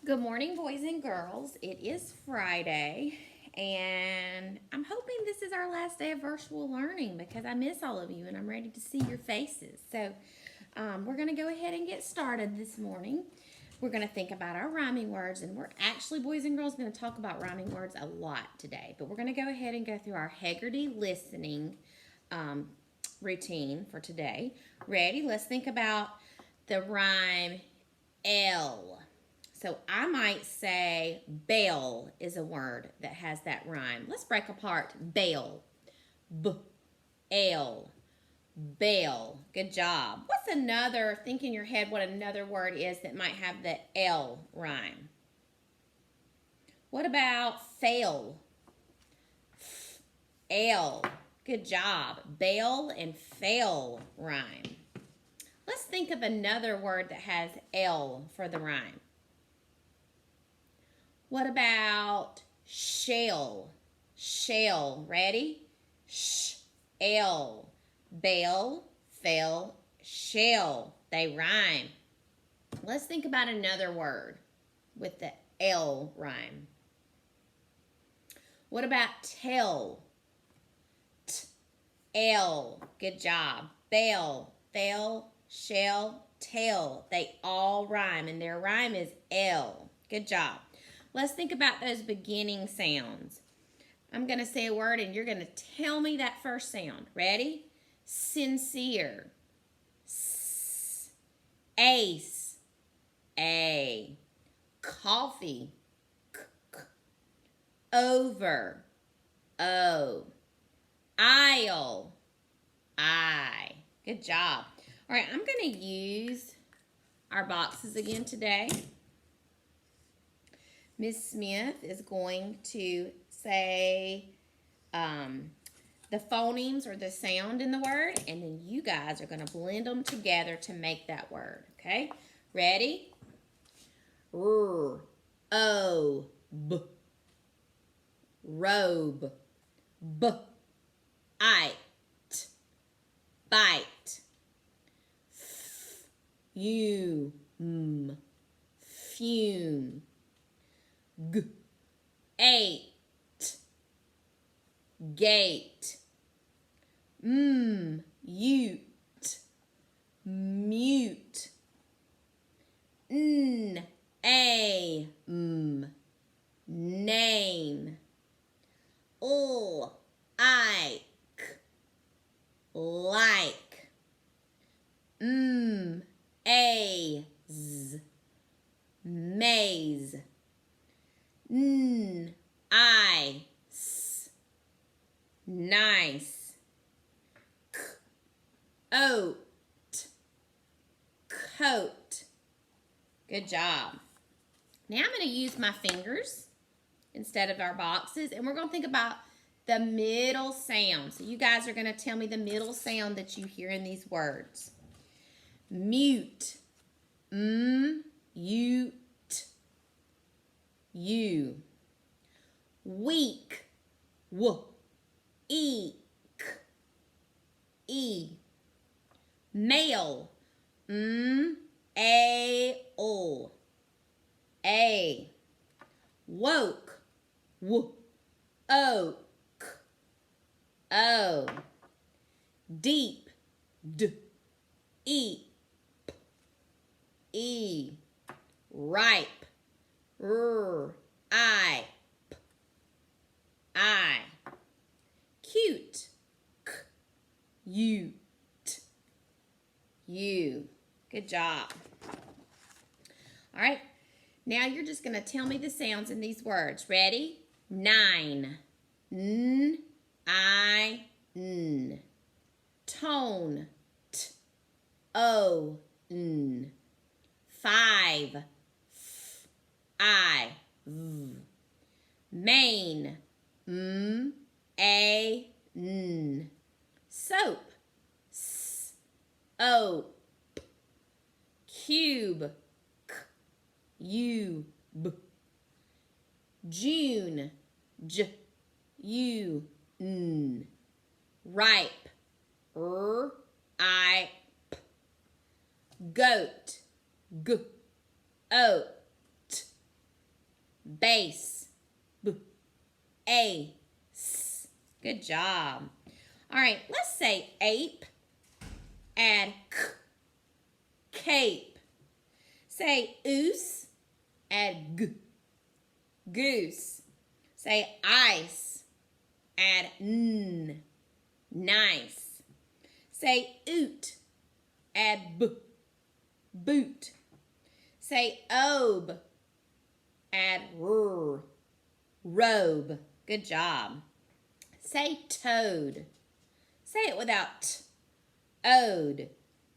Good morning, boys and girls. It is Friday, and I'm hoping this is our last day of virtual learning because I miss all of you and I'm ready to see your faces. So, we're going to go ahead and get started this morning. We're going to think about our rhyming words, and we're actually, boys and girls, going to talk about rhyming words a lot today. But we're going to go ahead and go through our Heggerty listening routine for today. Ready? Let's think about the rhyme L. So I might say bell is a word that has that rhyme. Let's break apart bell. B-L. Bell. Good job. What's another, think in your head what another word is that might have the L rhyme? What about fail? F-L. Good job. Bell and fail rhyme. Let's think of another word that has L for the rhyme. What about shell? Shell. Ready? Sh-L. Bell, fell, shell. They rhyme. Let's think about another word with the L rhyme. What about tell? T-L. Good job. Bell, fell, shell, tell. They all rhyme, and their rhyme is L. Good job. Let's think about those beginning sounds. I'm going to say a word and you're going to tell me that first sound. Ready? Sincere. S. Ace. A. Coffee. K. Over. O. Aisle. I. Good job. All right, I'm going to use our boxes again today. Miss Smith is going to say the phonemes or the sound in the word, and then you guys are going to blend them together to make that word, okay? Ready? R, O, B. Robe. B, I, T. Bite. F, U, M. Fume. G, eight. Gate. Ute. Mute. Name. Name. Like. Like. Az. Maze. Ice. Nice. Oat. Coat. Good job. Now I'm going to use my fingers instead of our boxes, and we're going to think about the middle sound. So you guys are going to tell me the middle sound that you hear in these words. Mute. U-T. You. Weak. W-E-K. E. Male. M-A-O. A. Woke. W-O-K. O. Deep. D-E-P. E. Ripe. R-I-P. I. Cute. K-U-T. You. Good job. All right. Now you're just going to tell me the sounds in these words. Ready? 9. N-I-N. Tone. T-O-N. 5. F-I-V. Main. M-A-N. Soap. S-O-P. Cube. K-U-B. June. J-U-N. Ripe. R-I-P. Goat. G-O-T. Base. B-A-S. Good job. All right, let's say ape. Add k. Cape. Say oose. Add g. Goose. Say ice. Add n. Nice. Say oot. Add b. Boot. Say obe. Add r. Robe. Good job. Say toad. Say it without t. Ode.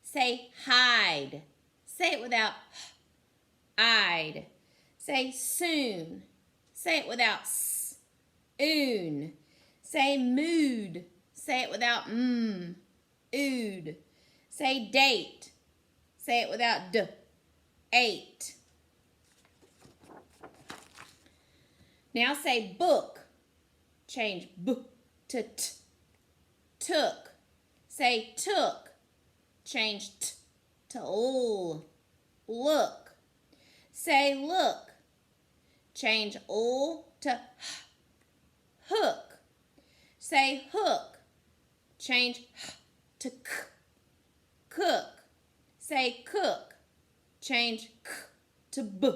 Say hide. Say it without h. I'd. Say soon. Say it without s. Oon. Say mood. Say it without m. Ood. Say date. Say it without d. Eight. Now say book. Change b to t. Took. Say took. Change t to l. Look. Say look. Change l to h. Hook. Say hook. Change h to k. Cook. Say cook. Change k to b.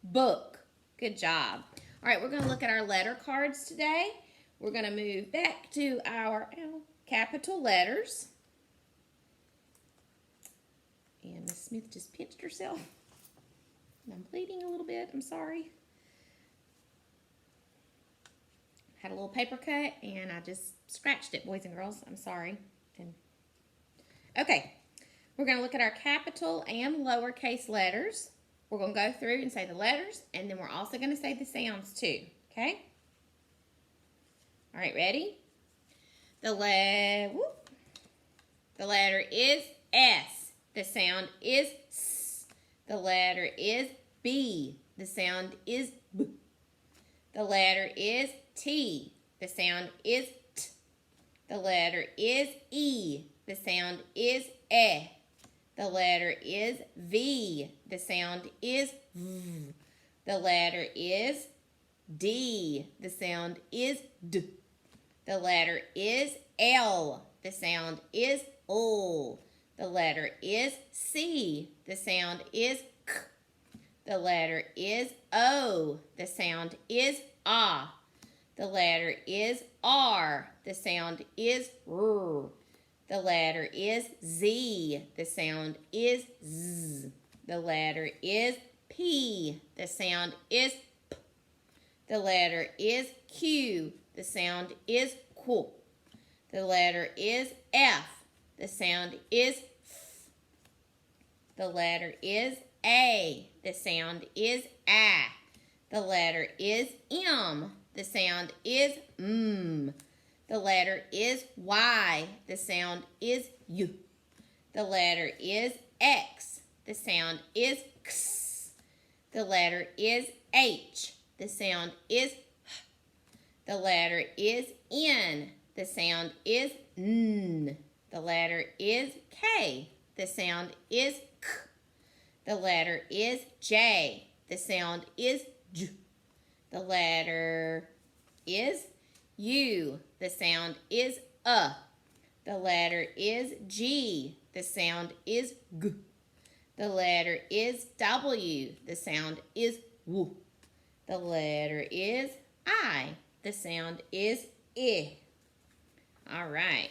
Book. Good job. All right, we're going to look at our letter cards today. We're going to move back to our capital letters. And Miss Smith just pinched herself. And I'm bleeding a little bit. I'm sorry. Had a little paper cut and I just scratched it, boys and girls. I'm sorry. Okay, we're going to look at our capital and lowercase letters. We're going to go through and say the letters, and then we're also going to say the sounds too, okay? All right, ready? The letter is S. The sound is S. The letter is B. The sound is B. The letter is T. The sound is T. The letter is E. The sound is E. The letter is V. The sound is V. The letter is D. The sound is D. The letter is L. The sound is O. The letter is C. The sound is K. The letter is O. The sound is Ah. The letter is R. The sound is R. The letter is Z. The sound is Z. The letter is P. The sound is P. The letter is Q. The sound is Q. The letter is F. The sound is F. The letter is A. The sound is A. The letter is M. The sound is M. The letter is Y. The sound is U. The letter is X. The sound is X. The letter is H. The sound is H. The letter is N. The sound is N. The letter is K. The sound is K. The letter is J. The sound is J. The letter is U. The sound is The letter is G. The sound is G. The letter is W. The sound is W. The letter is I. The sound is I. All right.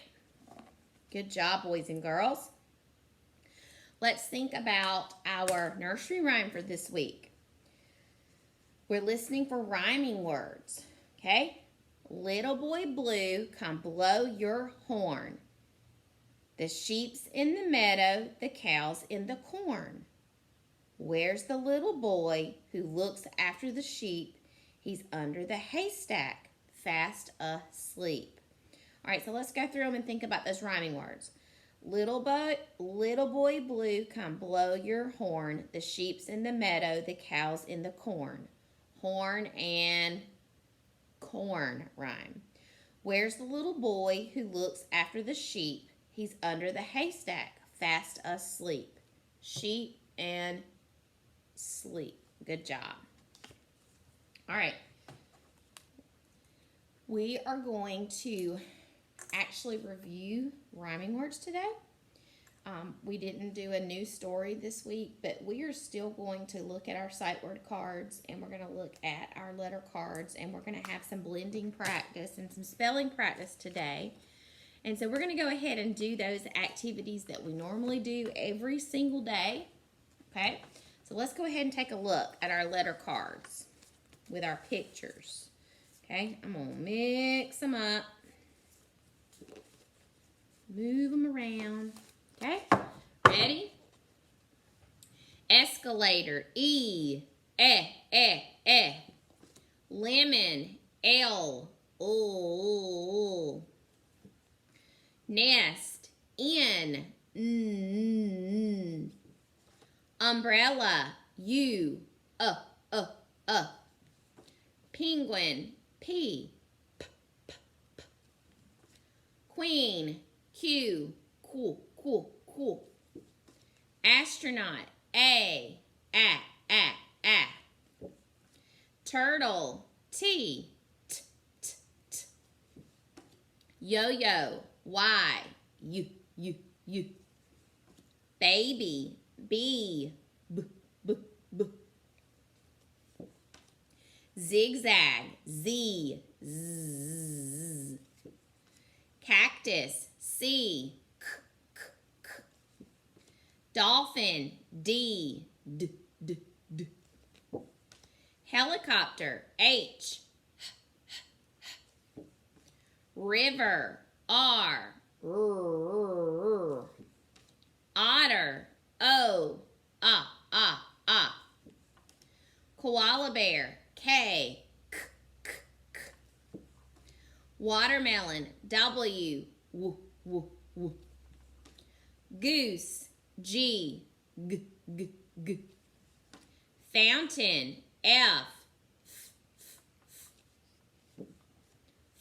Good job, boys and girls. Let's think about our nursery rhyme for this week. We're listening for rhyming words, okay? Little boy blue, come blow your horn. The sheep's in the meadow, the cow's in the corn. Where's the little boy who looks after the sheep? He's under the haystack, fast asleep. All right, so let's go through them and think about those rhyming words. Little boy blue, come blow your horn. The sheep's in the meadow, the cow's in the corn. Horn and corn rhyme. Where's the little boy who looks after the sheep? He's under the haystack, fast asleep. Sheep and sleep. Good job. All right. We are going to actually review rhyming words today. We didn't do a new story this week, but we are still going to look at our sight word cards, and we're going to look at our letter cards, and we're going to have some blending practice and some spelling practice today. And so we're going to go ahead and do those activities that we normally do every single day. Okay? So let's go ahead and take a look at our letter cards with our pictures. Okay? I'm going to mix them up. Move them around. Okay? Ready? Escalator. E. Lemon. L. O. Nest. N. Umbrella. U. Penguin. P. Queen. Q. Cool. Astronaut. A. Turtle. T. Yo-yo. Y. U. Baby. B. B. Zigzag. Z. Cactus. C. Dolphin. D. Helicopter. H. River. R. Otter. O. Koala bear. K. Watermelon. W. Goose. G. Fountain. F.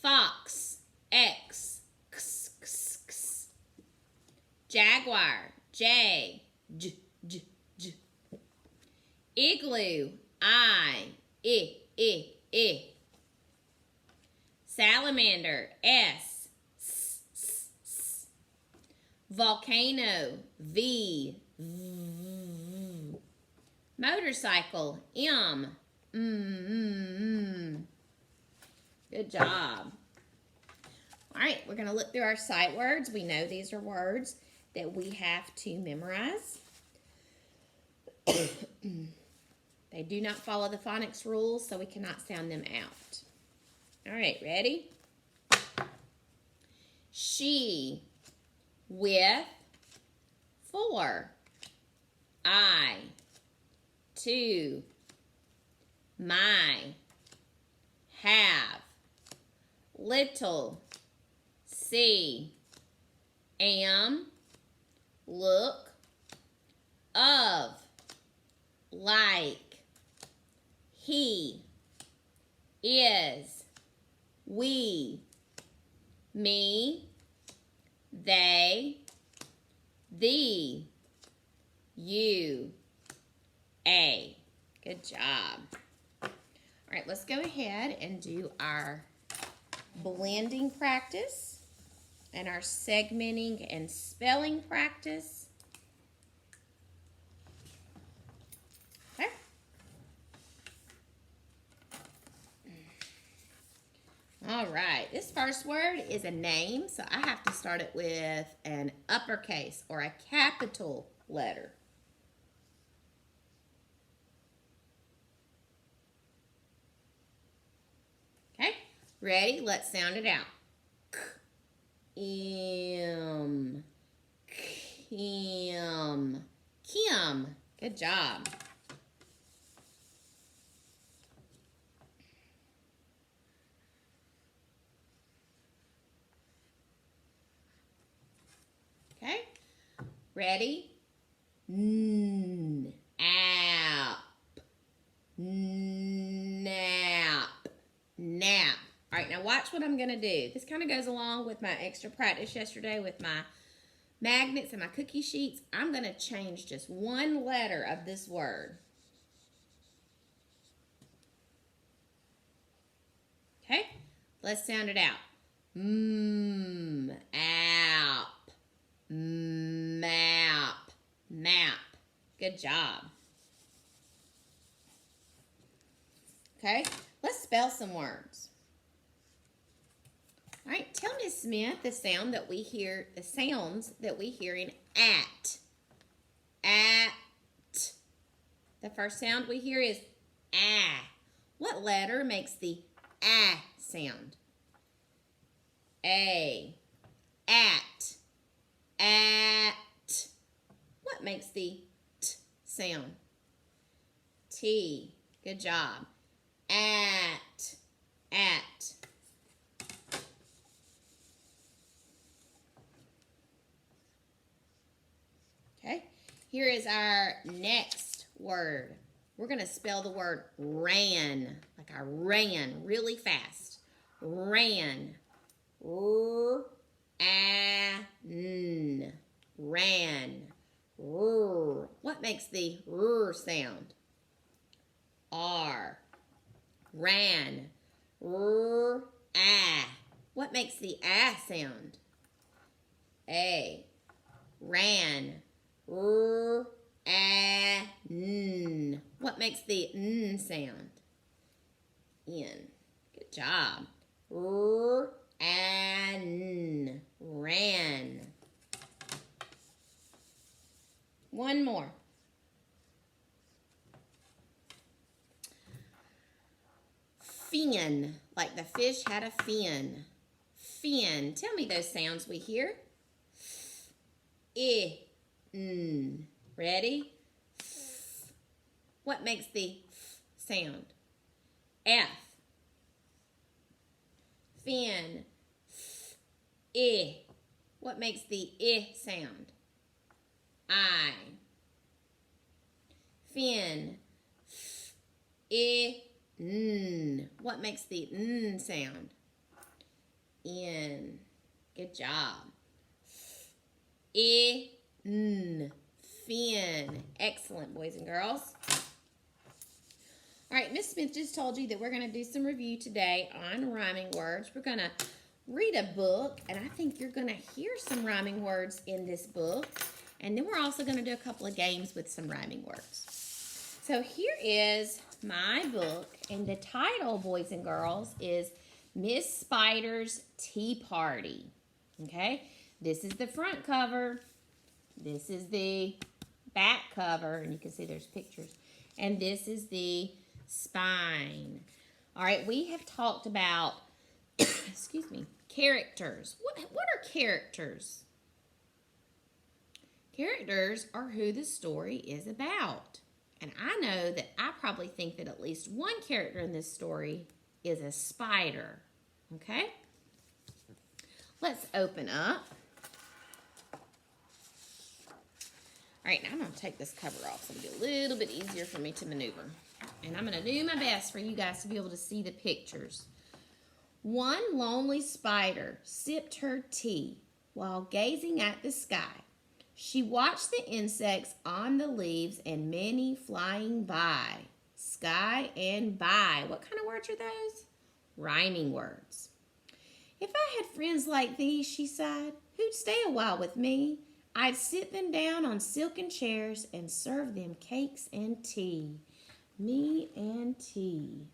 Fox. X. Jaguar. J. Igloo. I. Salamander. S. Volcano. V. Motorcycle. M. Good job. All right, we're going to look through our sight words. We know these are words that we have to memorize. They do not follow the phonics rules, so we cannot sound them out. All right, ready? She. With. For. I. To. My. Have. Little. See. Am. Look. Of. Like. He. Is. We. Me. They. Thee. You. A. Good job. All right, let's go ahead and do our blending practice and our segmenting and spelling practice. Okay. All right, this first word is a name, so I have to start it with an uppercase or a capital letter. Okay, ready? Let's sound it out. Kim. Good job. Okay, ready? Nap. All right, now watch what I'm going to do. This kind of goes along with my extra practice yesterday with my magnets and my cookie sheets. I'm going to change just one letter of this word. Let's sound it out. App. Map. Map. Good job. Okay, let's spell some words. All right, tell Miss Smith the sounds that we hear in at. At. The first sound we hear is ah. What letter makes the ah sound? A. At. At. What makes the t sound? T. Good job. At. At. Okay, here is our next word. We're going to spell the word ran, like I ran really fast. Ran. R-A-N. Ran. R. What makes the R sound? R. Ran. R-A. What makes the A sound? A. Ran. R-A-N. What makes the N sound? N. Good job. R-A-N. Ran. One more. Fin. Like the fish had a fin. Fin. Tell me those sounds we hear. I. N. Ready? F. What makes the f sound? F. Fin. F. I. What makes the I sound? I. Fin. F. I. N. What makes the N sound? N. Good job. I. N. Fin. Excellent, boys and girls. All right, Miss Smith just told you that we're going to do some review today on rhyming words. We're going to read a book, and I think you're going to hear some rhyming words in this book. And then we're also going to do a couple of games with some rhyming words. So here is my book, and the title, boys and girls, is Miss Spider's Tea Party. Okay, this is the front cover. This is the back cover, and you can see there's pictures. And this is the spine. All right, we have talked about, excuse me, characters. What are characters? Characters are who the story is about. And I know that I probably think that at least one character in this story is a spider. Okay? Let's open up. All right, now I'm going to take this cover off so it'll be a little bit easier for me to maneuver. And I'm going to do my best for you guys to be able to see the pictures. One lonely spider sipped her tea while gazing at the sky. She watched the insects on the leaves and many flying by. Sky and by. What kind of words are those? Rhyming words. If I had friends like these, she sighed, who'd stay a while with me, I'd sit them down on silken chairs and serve them cakes and tea. Me and tea.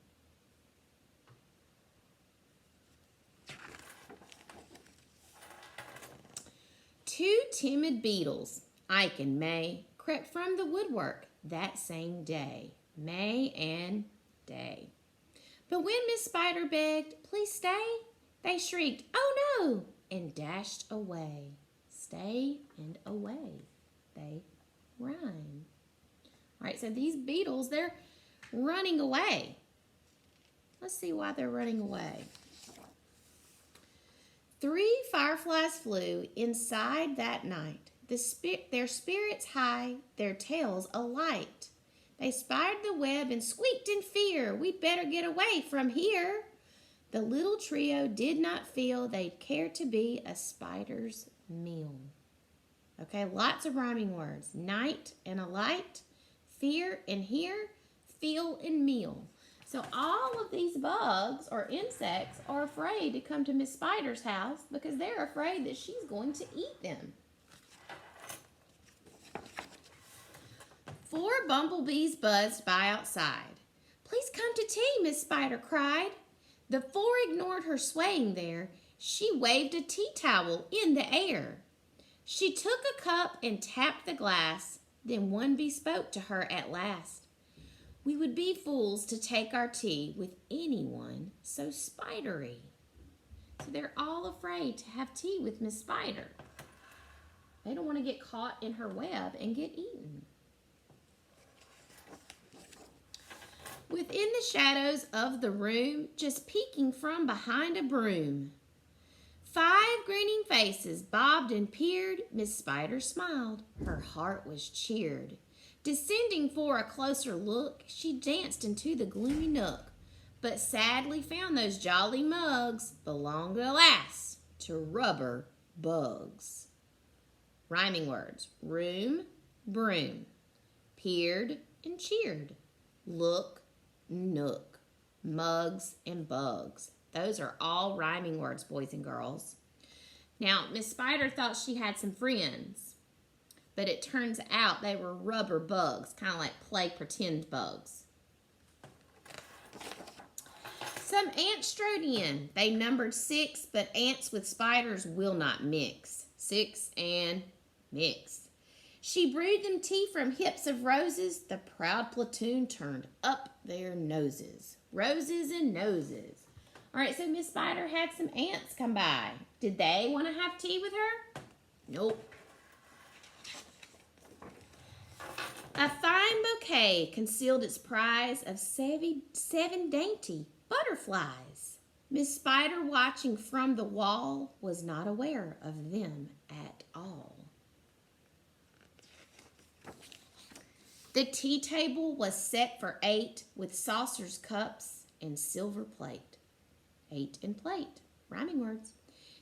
Two timid beetles, Ike and May, crept from the woodwork that same day. May and Day. But when Miss Spider begged, please stay, they shrieked, oh no, and dashed away. Stay and away. They rhyme. All right, so these beetles, they're running away. Let's see why they're running away. 3 fireflies flew inside that night. Their spirits high, their tails alight. They spied the web and squeaked in fear. We'd better get away from here. The little trio did not feel they'd care to be a spider's meal. Okay, lots of rhyming words. Night and alight, fear and hear, feel and meal. So all of these bugs or insects are afraid to come to Miss Spider's house because they're afraid that she's going to eat them. 4 bumblebees buzzed by outside. "Please come to tea," Miss Spider cried. The 4 ignored her swaying there. She waved a tea towel in the air. She took a cup and tapped the glass. Then one bee spoke to her at last. "We would be fools to take our tea with anyone so spidery." So they're all afraid to have tea with Miss Spider. They don't want to get caught in her web and get eaten. Within the shadows of the room, just peeking from behind a broom, 5 grinning faces bobbed and peered. Miss Spider smiled. Her heart was cheered. Descending for a closer look, she danced into the gloomy nook, but sadly found those jolly mugs belonged, alas, to rubber bugs. Rhyming words: room, broom, peered and cheered, look, nook, mugs, and bugs. Those are all rhyming words, boys and girls. Now, Miss Spider thought she had some friends, but it turns out they were rubber bugs, kind of like play pretend bugs. Some ants strode in. They numbered 6, but ants with spiders will not mix. 6 and mix. She brewed them tea from hips of roses. The proud platoon turned up their noses. Roses and noses. All right, so Miss Spider had some ants come by. Did they want to have tea with her? Nope. A fine bouquet concealed its prize of 7 dainty butterflies. Miss Spider, watching from the wall, was not aware of them at all. The tea table was set for 8 with saucers, cups, and silver plate. 8 and plate, rhyming words.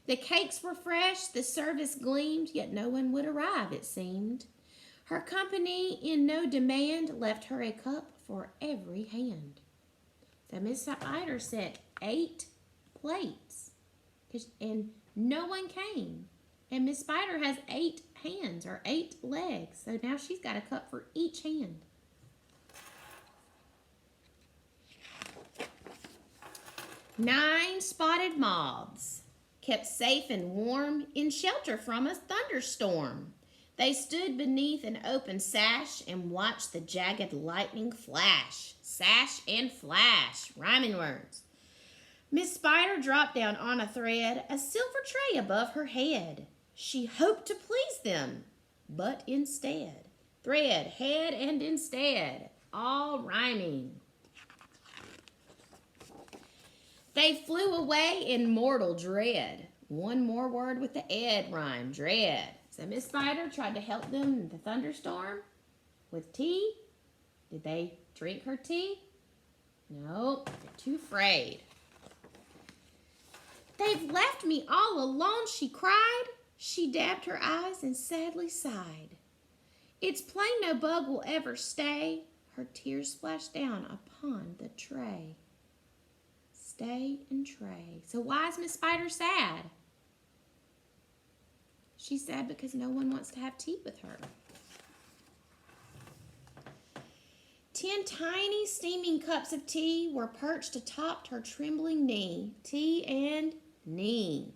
The cakes were fresh, the service gleamed, yet no one would arrive, it seemed. Her company in no demand left her a cup for every hand. So Miss Spider set 8 plates, and no one came. And Miss Spider has 8 hands or 8 legs, so now she's got a cup for each hand. Nine spotted moths, kept safe and warm in shelter from a thunderstorm. They stood beneath an open sash and watched the jagged lightning flash. Sash and flash, rhyming words. Miss Spider dropped down on a thread, a silver tray above her head. She hoped to please them, but instead, thread, head, and instead, all rhyming. They flew away in mortal dread. One more word with the ed rhyme, dread. So Miss Spider tried to help them in the thunderstorm with tea. Did they drink her tea? No, they're too afraid. They've left me all alone, she cried. She dabbed her eyes and sadly sighed. It's plain no bug will ever stay. Her tears splashed down upon the tray. Stay and tray. So why is Miss Spider sad? She's sad because no one wants to have tea with her. 10 tiny steaming cups of tea were perched atop her trembling knee. Tea and knee.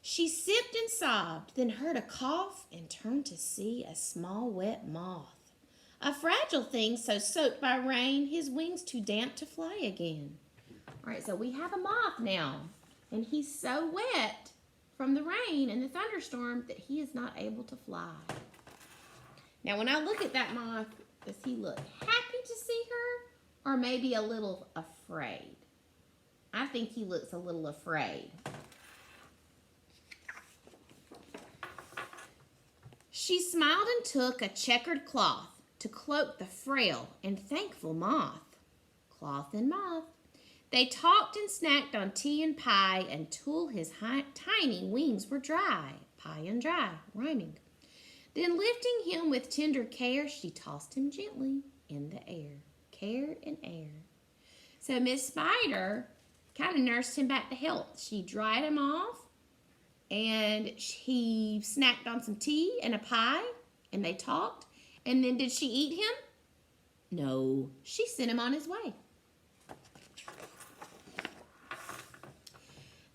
She sipped and sobbed, then heard a cough and turned to see a small wet moth. A fragile thing so soaked by rain, his wings too damp to fly again. All right, so we have a moth now, and he's so wet from the rain and the thunderstorm that he is not able to fly. Now, when I look at that moth, does he look happy to see her or maybe a little afraid? I think he looks a little afraid. She smiled and took a checkered cloth to cloak the frail and thankful moth. Cloth and moth. They talked and snacked on tea and pie until his tiny wings were dry. Pie and dry, rhyming. Then lifting him with tender care, she tossed him gently in the air. Care and air. So Miss Spider kind of nursed him back to health. She dried him off, and he snacked on some tea and a pie, and they talked. And then did she eat him? No, she sent him on his way.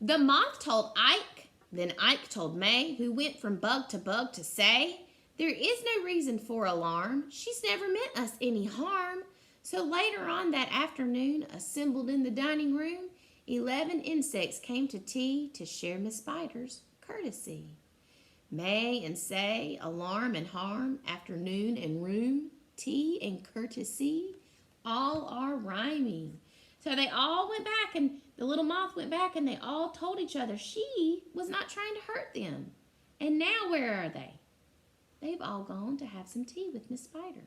The moth told Ike, then Ike told May, who went from bug to say, there is no reason for alarm. She's never meant us any harm. So later on that afternoon, assembled in the dining room, 11 insects came to tea to share Miss Spider's courtesy. May and say, alarm and harm, afternoon and room, tea and courtesy, all are rhyming. So they all went back, and the little moth went back, and they all told each other she was not trying to hurt them. And now where are they? They've all gone to have some tea with Miss Spider.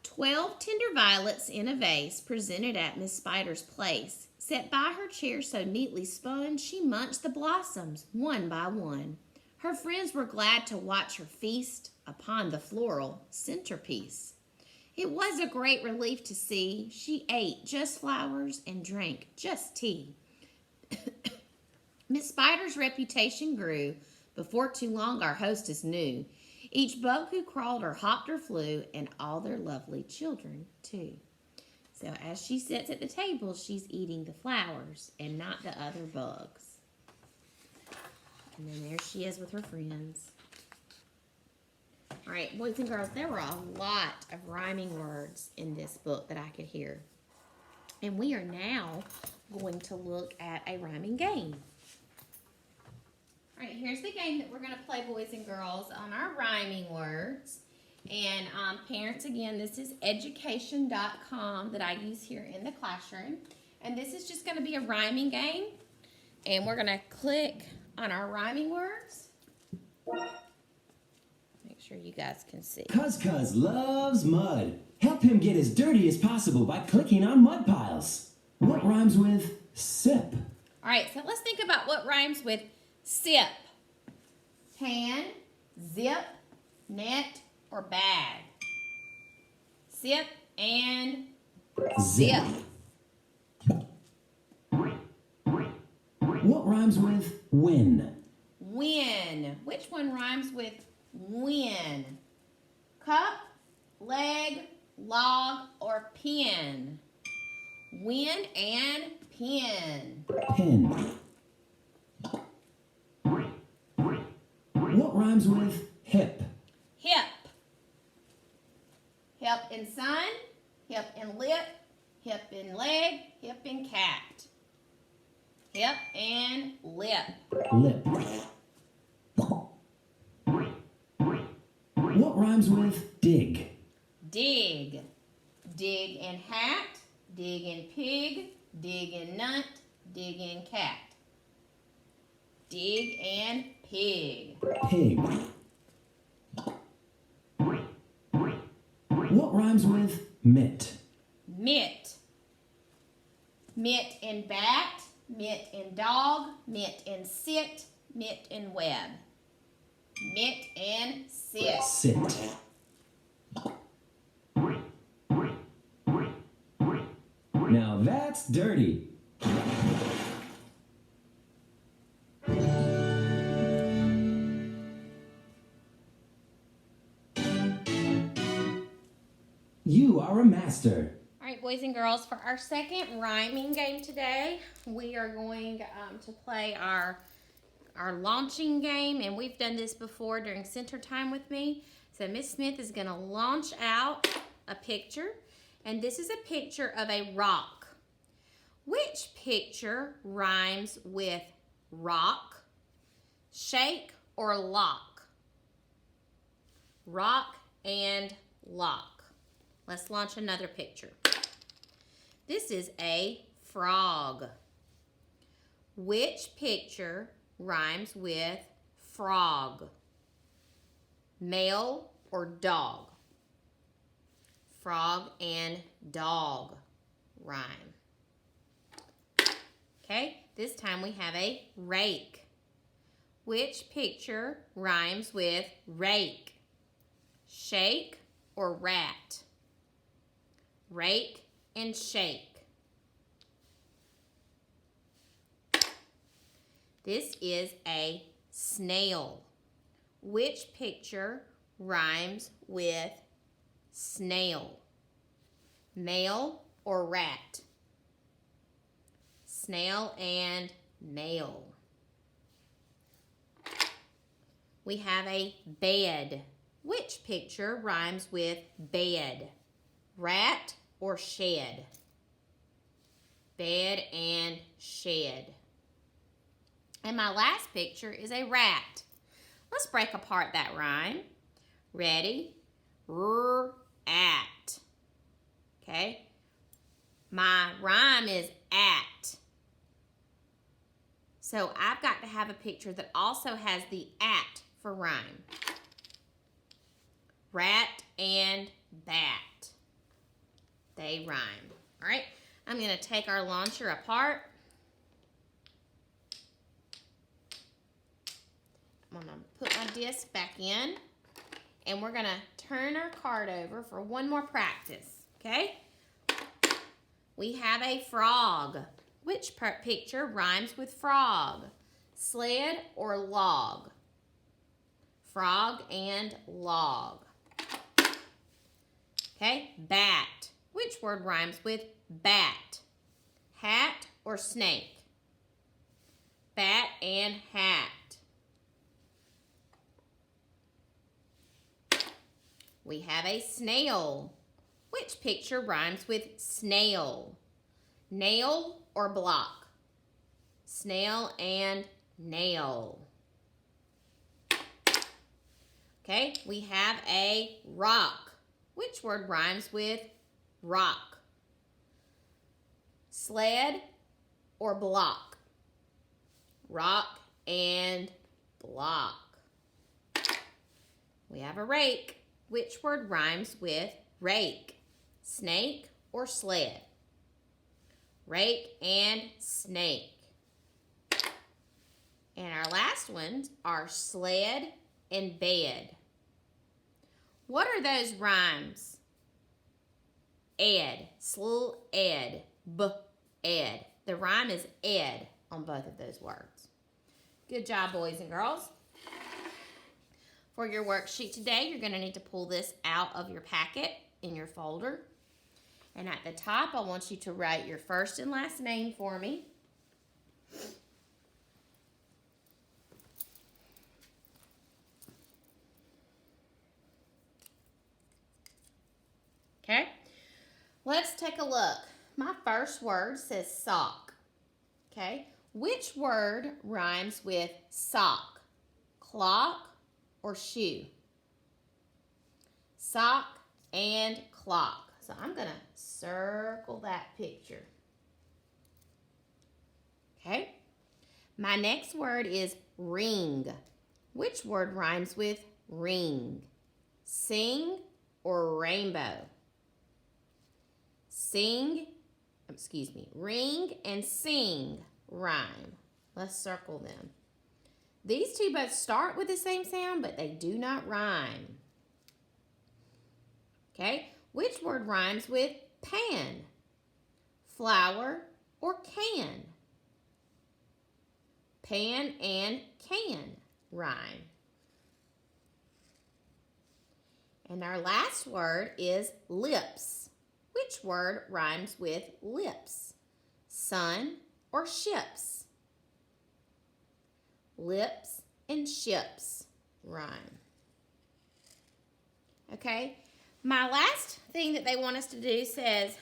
12 tender violets in a vase presented at Miss Spider's place. Set by her chair so neatly spun, she munched the blossoms one by one. Her friends were glad to watch her feast upon the floral centerpiece. It was a great relief to see she ate just flowers and drank just tea. Miss Spider's reputation grew. Before too long, our hostess knew each bug who crawled or hopped or flew, and all their lovely children, too. So as she sits at the table, she's eating the flowers and not the other bugs. And then there she is with her friends. All right, boys and girls, there were a lot of rhyming words in this book that I could hear. And we are now going to look at a rhyming game. All right, here's the game that we're going to play, boys and girls, on our rhyming words. And parents, again, this is education.com that I use here in the classroom. And this is just going to be a rhyming game. And we're going to click on our rhyming words. Make sure you guys can see. Cuz loves mud. Help him get as dirty as possible by clicking on mud piles. What rhymes with sip? All right, so let's think about what rhymes with sip. Pan, zip, net, or bag. Sip and zip. What rhymes with win? Win. Which one rhymes with win? Cup, leg, log, or pin? Win and pin. Pin. What rhymes with hip? Hip. Hip and sun, hip and lip, hip and leg, hip and cat. Hip and lip. Lip. What rhymes with dig? Dig. Dig and hat, dig and pig, dig and nut, dig and cat. Dig and pig. Pig. What rhymes with mitt? Mitt. Mitt and bat, mitt and dog, mitt and sit, mitt and web. Mitt and sit. Sit. Now that's dirty. You are a master. All right, boys and girls, for our second rhyming game today, we are going to play our launching game, and we've done this before during center time with me. So Miss Smith is going to launch out a picture, and this is a picture of a rock. Which picture rhymes with rock, shake, or lock? Rock and lock. Let's launch another picture. This is a frog. Which picture rhymes with frog? Male or dog? Frog and dog rhyme. Okay, this time we have a rake. Which picture rhymes with rake? Shake or rat? Rake and shake. This is a snail. Which picture rhymes with snail? Nail or rat? Snail and nail. We have a bed. Which picture rhymes with bed? Rat or shed? Bed and shed. And my last picture is a rat. Let's break apart that rhyme. Ready? At. Okay? My rhyme is at. So I've got to have a picture that also has the at for rhyme. Rat and bat. They rhyme. All right? I'm going to take our launcher apart. I'm going to put my disc back in. And we're going to turn our card over for one more practice. Okay? We have a frog. Which picture rhymes with frog? Sled or log? Frog and log. Okay? Bat. Which word rhymes with bat? Hat or snake? Bat and hat. We have a snail. Which picture rhymes with snail? Nail or block? Snail and nail. Okay, we have a rock. Which word rhymes with rock? Sled or block? Rock and block. We have a rake. Which word rhymes with rake? Snake or sled? Rake and snake. And our last ones are sled and bed. What are those rhymes? Ed, ed, ed. The rhyme is ed on both of those words. Good job, boys and girls. For your worksheet today, you're going to need to pull this out of your packet in your folder. And at the top, I want you to write your first and last name for me. Okay? Let's take a look. My first word says sock. Okay? Which word rhymes with sock? Clock or shoe? Sock and clock. So I'm going to circle that picture. Okay? My next word is ring. Which word rhymes with ring? Sing or rainbow? Ring and sing rhyme. Let's circle them. These two both start with the same sound, but they do not rhyme. Okay, which word rhymes with pan? Flower or can? Pan and can rhyme. And our last word is lips. Which word rhymes with lips? Sun or ships? Lips and ships rhyme. Okay, my last thing that they want us to do says,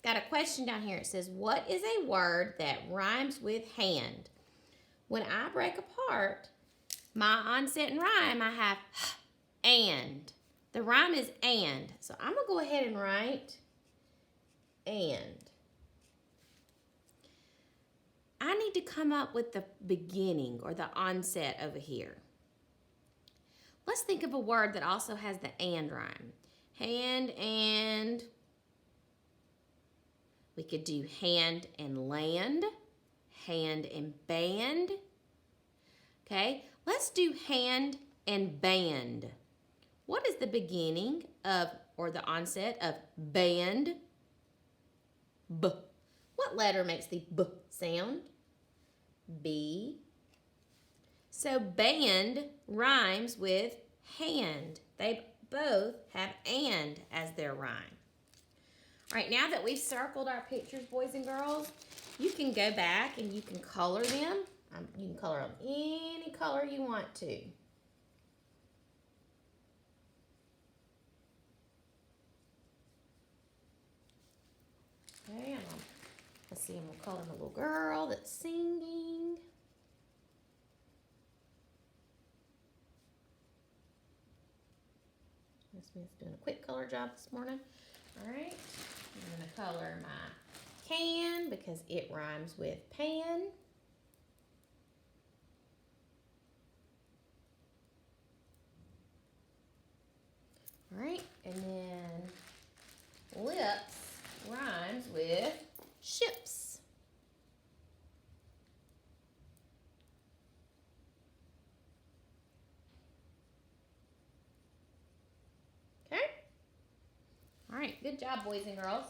got a question down here. It says, what is a word that rhymes with hand? When I break apart my onset and rhyme, I have and. The rhyme is and. So I'm going to go ahead and write and. I need to come up with the beginning or the onset over here. Let's think of a word that also has the and rhyme. Hand and. We could do hand and land. Hand and band. Okay, let's do hand and band. What is the beginning of or the onset of band. B. What letter makes the B sound? B. So band rhymes with hand. They both have and as their rhyme. All right, now that we've circled our pictures, boys and girls, you can go back and you can color them. You can color them any color you want to. Okay, let's see, and we'll color the little girl that's singing. Miss Smith's doing a quick color job this morning. All right, I'm going to color my can because it rhymes with pan. All right, and then lips rhymes with ships. Okay? All right, good job, boys and girls.